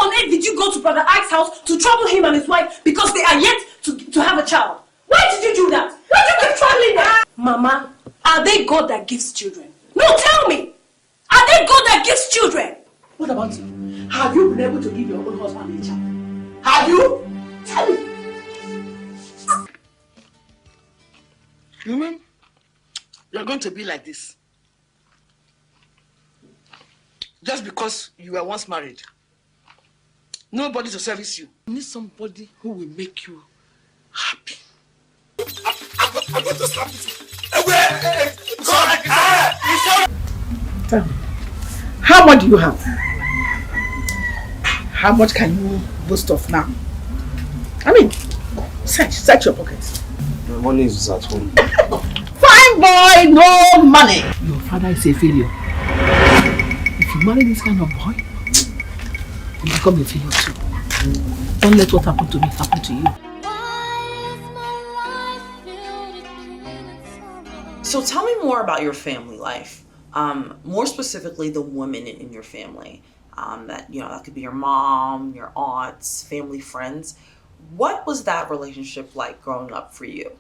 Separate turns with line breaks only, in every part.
on earth did you go to Brother Ike's house to trouble him and his wife because they are yet to have a child? Why did you do that? Why did you keep troubling them? Mama, are they God that gives children? No, tell me. Are they God that gives children?
What about you? Have you been able to give your own husband a child? Have you? Tell me. Women, you're going to be like this. Just because you were once married. Nobody to service you. You need somebody who will make you happy. I'm going to slap you. Tell me, how much do you have? How much can you boast of now? I mean, search your pockets.
My money is at home.
Fine boy, no money. Your father is a failure. If you marry this kind of boy, you become a failure too. Don't let what happened to me happen to you.
So tell me more about your family life. More specifically, the women in your family. That could be your mom, your aunts, family, friends. What was that relationship like growing up for you?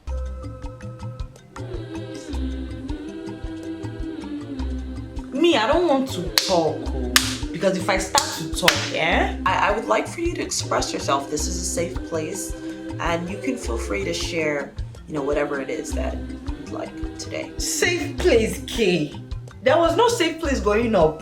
Me, I don't want to talk, because if I start to talk,
I would like for you to express yourself. This is a safe place, and you can feel free to share, whatever it is that you'd like today.
Safe place, K. There was no safe place going up.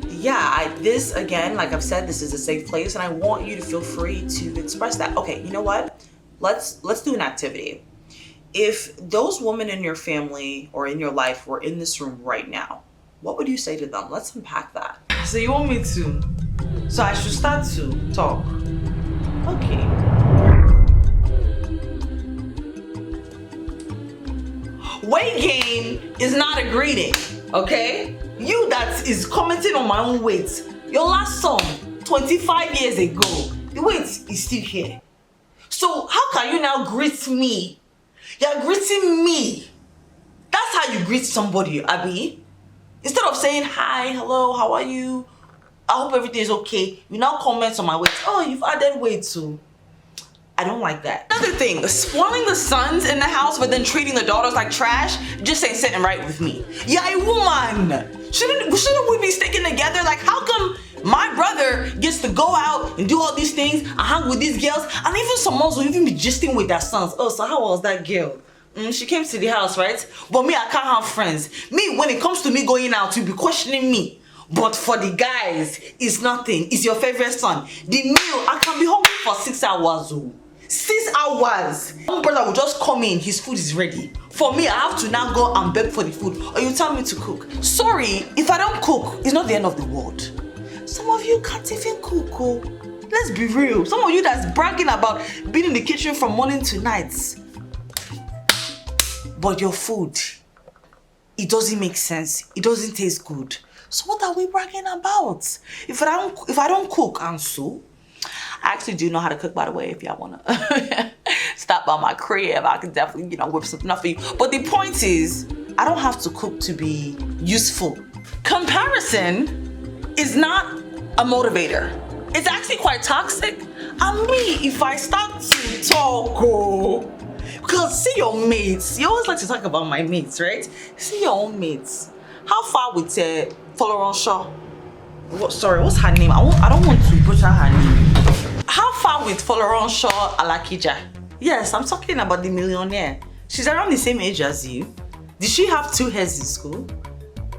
Yeah, this again, like I've said, this is a safe place, and I want you to feel free to express that. Okay, you know what? Let's do an activity. If those women in your family or in your life were in this room right now, what would you say to them? Let's unpack that.
So you want me to? So I should start to talk. Okay. Weight gain is not a greeting, okay? You that is commenting on my own weight. Your last son, 25 years ago, the weight is still here. So how can you now greet me? You're greeting me. That's how you greet somebody, Abby. Instead of saying, hi, hello, how are you? I hope everything is okay. You now comment on my weight. Oh, you've added weight too. I don't like that.
Another thing, spoiling the sons in the house but then treating the daughters like trash just ain't sitting right with me.
Yeah, a woman. Shouldn't we be sticking together? Like, how come my brother gets to go out and do all these things and hang with these girls, and even some moms will even be gisting with their sons? Oh, so how was that girl? She came to the house, right? But me, I can't have friends. Me, when it comes to me going out, you'll be questioning me. But for the guys, it's nothing. It's your favorite son. The meal, I can be hungry for 6 hours. 6 hours. One brother will just come in, his food is ready. For me, I have to now go and beg for the food, or you tell me to cook. Sorry, if I don't cook, it's not the end of the world. Some of you can't even cook. Oh. Let's be real. Some of you that's bragging about being in the kitchen from morning to night. But your food, it doesn't make sense. It doesn't taste good. So what are we bragging about? If I don't cook, and so I actually do know how to cook, by the way, if y'all wanna stop by my crib, I can definitely, whip something up for you. But the point is, I don't have to cook to be useful. Comparison is not a motivator. It's actually quite toxic. And me, if I start to talk, because see your mates, you always like to talk about my mates, right? See your own mates. How far with Florence Shaw? Sorry, what's her name? I don't want to butcher her name. How far with Florence Shaw Alakija? Yes, I'm talking about the millionaire. She's around the same age as you. Did she have 2 heads in school?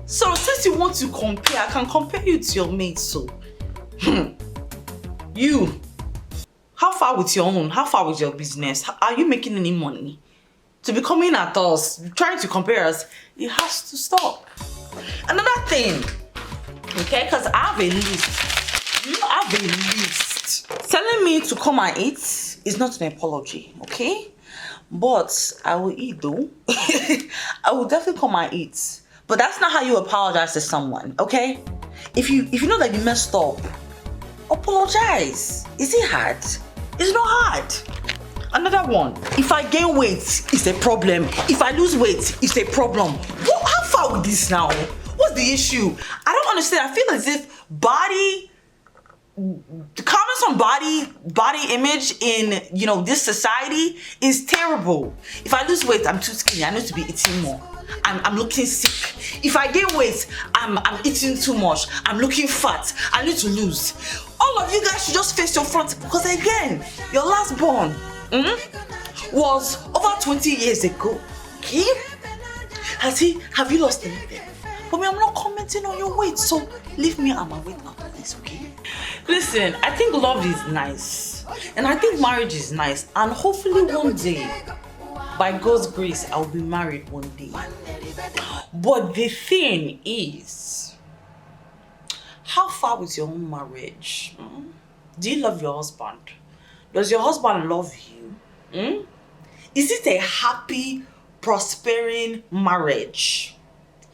So since you want to compare, I can compare you to your mates. So, you, how far with your own? How far with your business? Are you making any money? To be coming at us, trying to compare us, it has to stop. Another thing, okay, because I have a list. You have a list. Telling me to come and eat is not an apology, okay? But I will eat though. I will definitely come and eat. But that's not how you apologize to someone, okay? If you know that you messed up, apologize. Is it hard? It's not hard. Another one. If I gain weight, it's a problem. If I lose weight, it's a problem. How far with this now? What What's the issue? I don't understand. I feel as if the comments on body image in, you know, this society is terrible. If I lose weight, I'm too skinny. I need to be eating more. I'm looking sick. If I gain weight, I'm eating too much. I'm looking fat. I need to lose. All of you guys should just face your front, because again, your last born was over 20 years ago. Okay? Have you lost anything? But me, I'm not commenting on your weight, so leave me and my weight out of this, okay? Listen, I think love is nice, and I think marriage is nice, and hopefully one day, by God's grace, I'll be married one day. But the thing is, how far with your own marriage? Do you love your husband? Does your husband love you? Is it a happy, prospering marriage?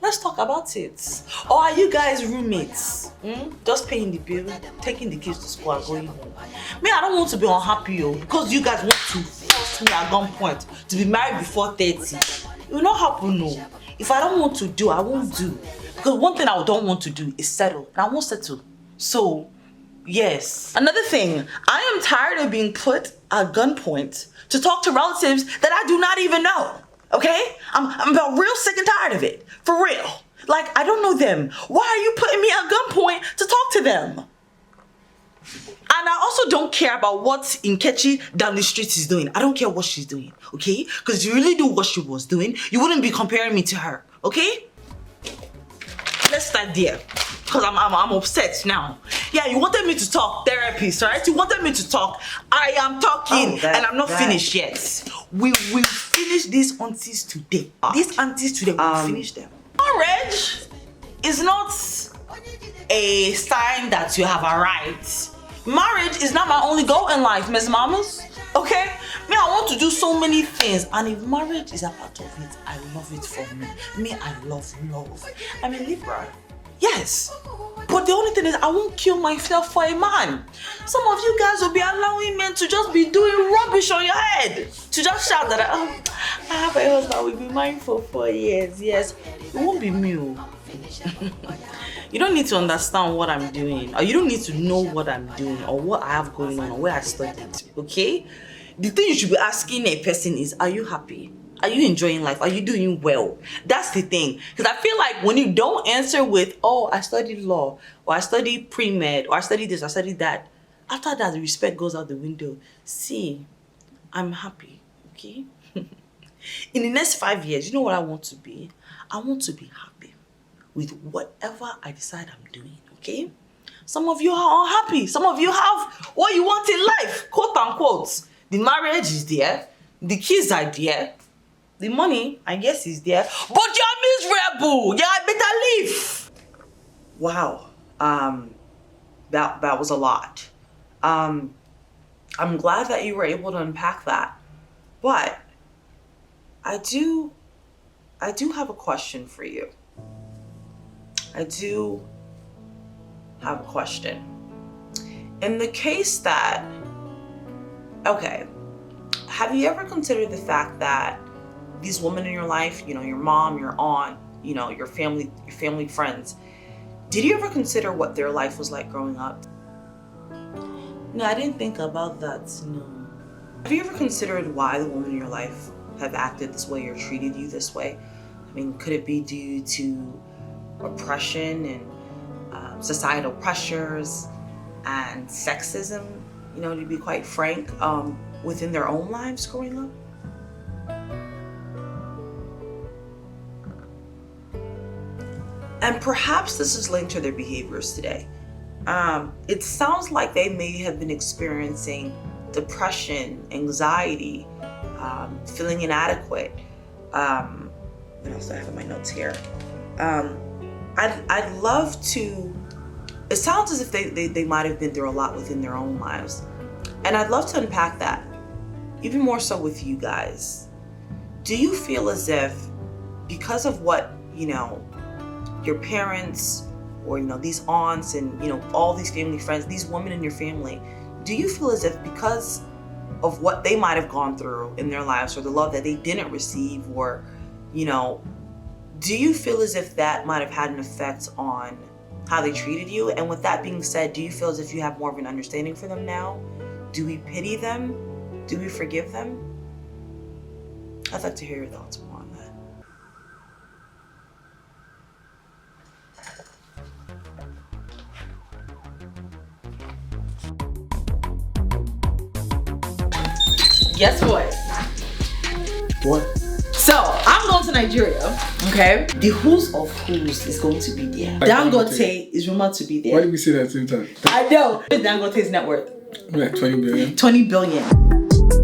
Let's talk about it. Or are you guys roommates? Just paying the bill, taking the kids to school and going home. Me, I don't want to be unhappy, because you guys want to force me at gunpoint to be married before 30. It will not happen, no. If I don't want to do, I won't do. Because one thing I don't want to do is settle. And I won't settle. So, yes. Another thing, I am tired of being put at gunpoint to talk to relatives that I do not even know. Okay? I'm about real sick and tired of it. For real. Like, I don't know them. Why are you putting me at gunpoint to talk to them? And I also don't care about what Nkechi down the street is doing. I don't care what she's doing, okay? Because if you really do what she was doing, you wouldn't be comparing me to her, okay? Let's start there. Because I'm upset now. Yeah, you wanted me to talk therapist, right? You wanted me to talk. I am talking, and I'm not finished yet. We will finish these aunties today. These aunties today, we'll finish them. Marriage is not a sign that you have arrived. Marriage is not my only goal in life, Miss Mamas. Okay? Me, I want to do so many things, and if marriage is a part of it, I love it for me. Me, I love love. I'm a Libra. Yes. But the only thing is, I won't kill myself for a man. Some of you guys will be allowing men to just be doing rubbish on your head. To just shout that, I have a husband, we've been married for 4 years. Yes. It won't be me. You don't need to understand what I'm doing, or you don't need to know what I'm doing, or what I have going on, or where I studied, okay? The thing you should be asking a person is, are you happy? Are you enjoying life? Are you doing well? That's the thing. Because I feel like when you don't answer with, oh, I studied law, or I studied pre-med, or I studied this, I studied that, after that, the respect goes out the window. See, I'm happy, okay? In the next 5 years, you know what I want to be? I want to be happy with whatever I decide I'm doing, okay? Some of you are unhappy. Some of you have what you want in life, quote unquote. The marriage is there. The kids are there. The money, I guess, is there. But you're miserable. Yeah, I better leave.
Wow. That was a lot. I'm glad that you were able to unpack that. But I do have a question for you. I do have a question. In the case that, okay, have you ever considered the fact that these women in your life, you know, your mom, your aunt, you know, your family friends, did you ever consider what their life was like growing up?
No, I didn't think about that, no.
Have you ever considered why the women in your life have acted this way or treated you this way? I mean, could it be due to oppression and societal pressures and sexism, you know, to be quite frank, within their own lives growing up? And perhaps this is linked to their behaviors today. It sounds like they may have been experiencing depression, anxiety, feeling inadequate. What else do I have in my notes here? I'd love to, it sounds as if they might have been through a lot within their own lives. And I'd love to unpack that, even more so with you guys. Do you feel as if, because of what, you know, your parents or, you know, these aunts and, you know, all these family friends, these women in your family, do you feel as if because of what they might have gone through in their lives or the love that they didn't receive, or, you know, Do you feel as if that might have had an effect on how they treated you? And with that being said, do you feel as if you have more of an understanding for them now? Do we pity them? Do we forgive them? I'd like to hear your thoughts more on that. Guess what?
What?
So, I'm going to Nigeria, okay? The who's of who's is going to be there. Dangote is rumored to be there.
Why did we say that at the same time?
I know. Dangote's net worth?
Like 20 billion.
20 billion.